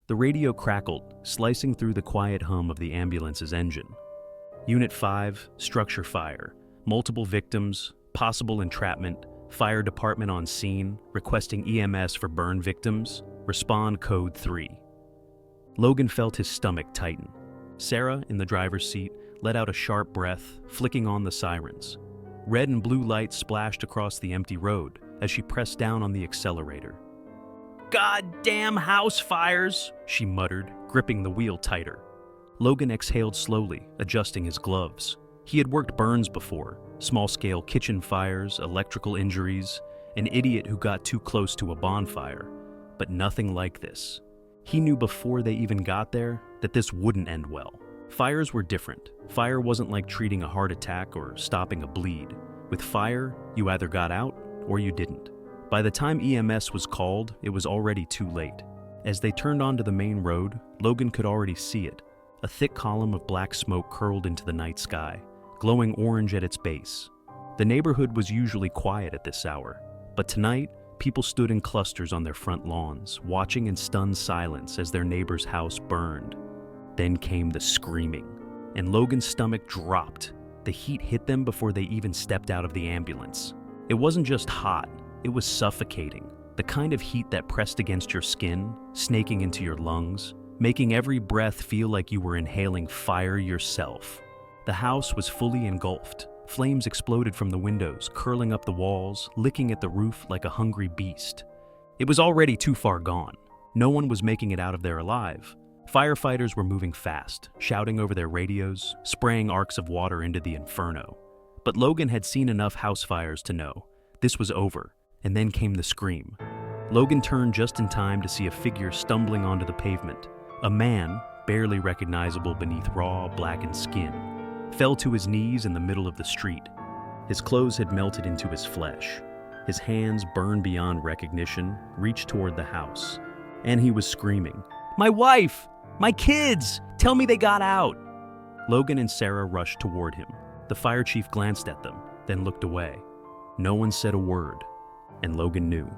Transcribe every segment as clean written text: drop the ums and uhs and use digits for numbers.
The radio crackled, slicing through the quiet hum of the ambulance's engine. Unit 5, structure fire. Multiple victims, possible entrapment, fire department on scene, requesting EMS for burn victims. Respond code 3. Logan felt his stomach tighten. Sarah, in the driver's seat, let out a sharp breath, flicking on the sirens. Red and blue lights splashed across the empty road as she pressed down on the accelerator. "Goddamn house fires!" she muttered, gripping the wheel tighter. Logan exhaled slowly, adjusting his gloves. He had worked burns before, small-scale kitchen fires, electrical injuries, an idiot who got too close to a bonfire, but nothing like this. He knew before they even got there that this wouldn't end well. Fires were different. Fire wasn't like treating a heart attack or stopping a bleed. With fire, you either got out or you didn't. By the time EMS was called, it was already too late. As they turned onto the main road, Logan could already see it. A thick column of black smoke curled into the night sky, glowing orange at its base. The neighborhood was usually quiet at this hour, but tonight, people stood in clusters on their front lawns, watching in stunned silence as their neighbor's house burned. Then came the screaming, and Logan's stomach dropped. The heat hit them before they even stepped out of the ambulance. It wasn't just hot, it was suffocating. The kind of heat that pressed against your skin, snaking into your lungs, making every breath feel like you were inhaling fire yourself. The house was fully engulfed. Flames exploded from the windows, curling up the walls, licking at the roof like a hungry beast. It was already too far gone. No one was making it out of there alive. Firefighters were moving fast, shouting over their radios, spraying arcs of water into the inferno. But Logan had seen enough house fires to know this was over, and then came the scream. Logan turned just in time to see a figure stumbling onto the pavement. A man, barely recognizable beneath raw, blackened skin, fell to his knees in the middle of the street. His clothes had melted into his flesh. His hands, burned beyond recognition, reached toward the house. And he was screaming, "My wife! My kids! Tell me they got out!" Logan and Sarah rushed toward him. The fire chief glanced at them, then looked away. No one said a word, and Logan knew.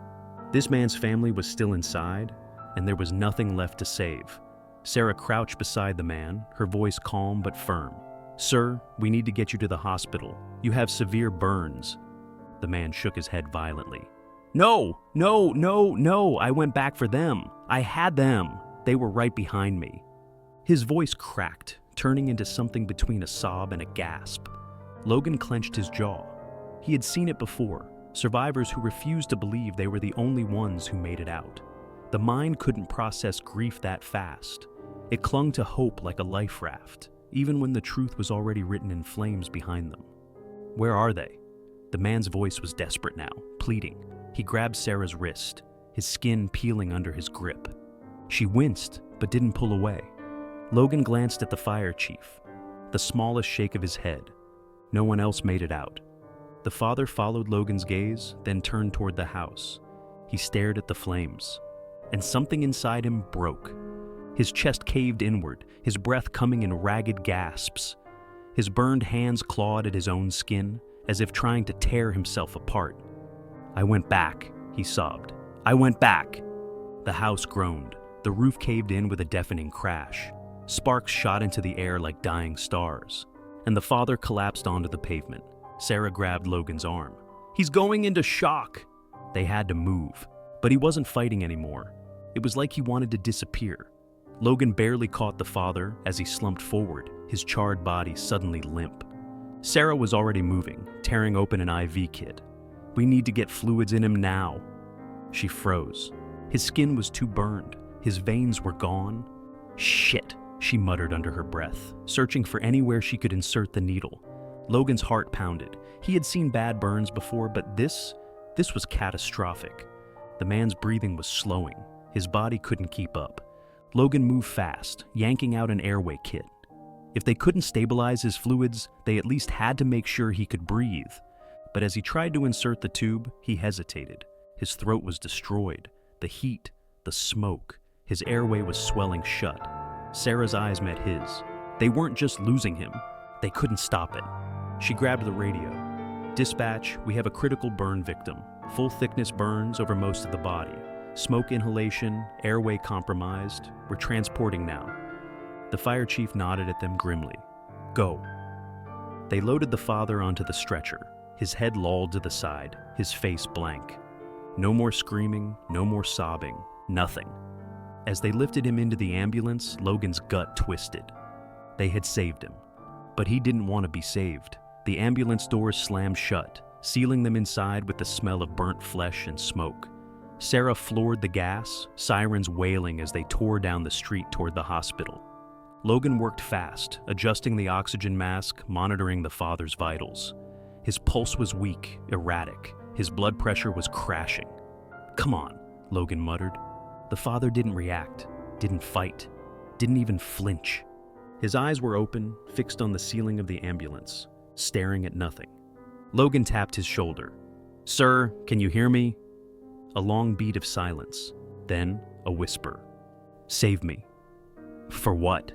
This man's family was still inside, and there was nothing left to save. Sarah crouched beside the man, her voice calm but firm. "Sir, we need to get you to the hospital. You have severe burns." The man shook his head violently. No, I went back for them. I had them. They were right behind me." His voice cracked, turning into something between a sob and a gasp. Logan clenched his jaw. He had seen it before, survivors who refused to believe they were the only ones who made it out. The mind couldn't process grief that fast. It clung to hope like a life raft, even when the truth was already written in flames behind them. "Where are they?" The man's voice was desperate now, pleading. He grabbed Sarah's wrist, his skin peeling under his grip. She winced, but didn't pull away. Logan glanced at the fire chief, the smallest shake of his head. No one else made it out. The father followed Logan's gaze, then turned toward the house. He stared at the flames, and something inside him broke. His chest caved inward, his breath coming in ragged gasps. His burned hands clawed at his own skin, as if trying to tear himself apart. "I went back," he sobbed. "I went back." The house groaned. The roof caved in with a deafening crash. Sparks shot into the air like dying stars, and the father collapsed onto the pavement. Sarah grabbed Logan's arm. "He's going into shock." They had to move, but he wasn't fighting anymore. It was like he wanted to disappear. Logan barely caught the father as he slumped forward, his charred body suddenly limp. Sarah was already moving, tearing open an IV kit. "We need to get fluids in him now." She froze. His skin was too burned. His veins were gone. "Shit," she muttered under her breath, searching for anywhere she could insert the needle. Logan's heart pounded. He had seen bad burns before, but this was catastrophic. The man's breathing was slowing. His body couldn't keep up. Logan moved fast, yanking out an airway kit. If they couldn't stabilize his fluids, they at least had to make sure he could breathe. But as he tried to insert the tube, he hesitated. His throat was destroyed. The heat, the smoke, his airway was swelling shut. Sarah's eyes met his. They weren't just losing him. They couldn't stop it. She grabbed the radio. "Dispatch, we have a critical burn victim. Full thickness burns over most of the body. Smoke inhalation, airway compromised. We're transporting now. The fire chief nodded at them grimly. Go. They loaded the father onto the stretcher, his head lolled to the side, his face blank. No more screaming, no more sobbing, nothing. As they lifted him into the ambulance, Logan's gut twisted. They had saved him. But he didn't want to be saved. The ambulance doors slammed shut, sealing them inside with the smell of burnt flesh and smoke. Sarah floored the gas, sirens wailing as they tore down the street toward the hospital. Logan worked fast, adjusting the oxygen mask, monitoring the father's vitals. His pulse was weak, erratic. His blood pressure was crashing. Come on, Logan muttered. The father didn't react, didn't fight, didn't even flinch. His eyes were open, fixed on the ceiling of the ambulance, staring at nothing. Logan tapped his shoulder. Sir, can you hear me? A long beat of silence, then a whisper. Save me. For what?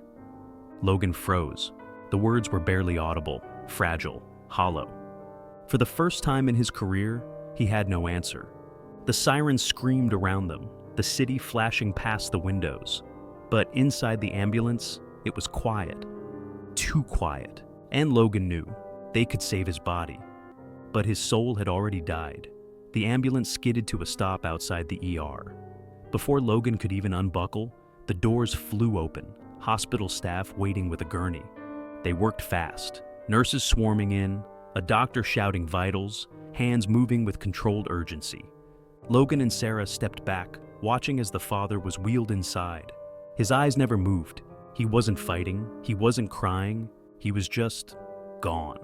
Logan froze. The words were barely audible, fragile, hollow. For the first time in his career, he had no answer. The sirens screamed around them, the city flashing past the windows. But inside the ambulance, it was quiet. Too quiet. And Logan knew they could save his body. But his soul had already died. The ambulance skidded to a stop outside the ER. Before Logan could even unbuckle, the doors flew open, hospital staff waiting with a gurney. They worked fast, nurses swarming in, a doctor shouting vitals, hands moving with controlled urgency. Logan and Sarah stepped back, watching as the father was wheeled inside. His eyes never moved. He wasn't fighting, he wasn't crying, he was just gone.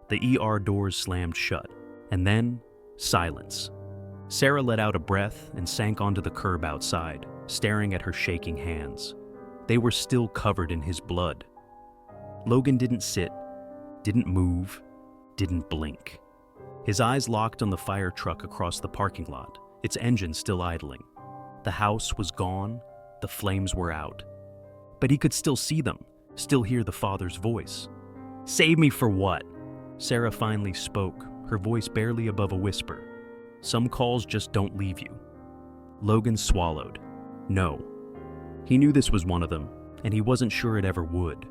The ER doors slammed shut, and then silence. Sarah let out a breath and sank onto the curb outside, staring at her shaking hands. They were still covered in his blood. Logan didn't sit, didn't move, didn't blink. His eyes locked on the fire truck across the parking lot, its engine still idling. The house was gone, the flames were out. But he could still see them, still hear the father's voice. Save me for what? Sarah finally spoke, her voice barely above a whisper. Some calls just don't leave you. Logan swallowed. No. He knew this was one of them, and he wasn't sure it ever would.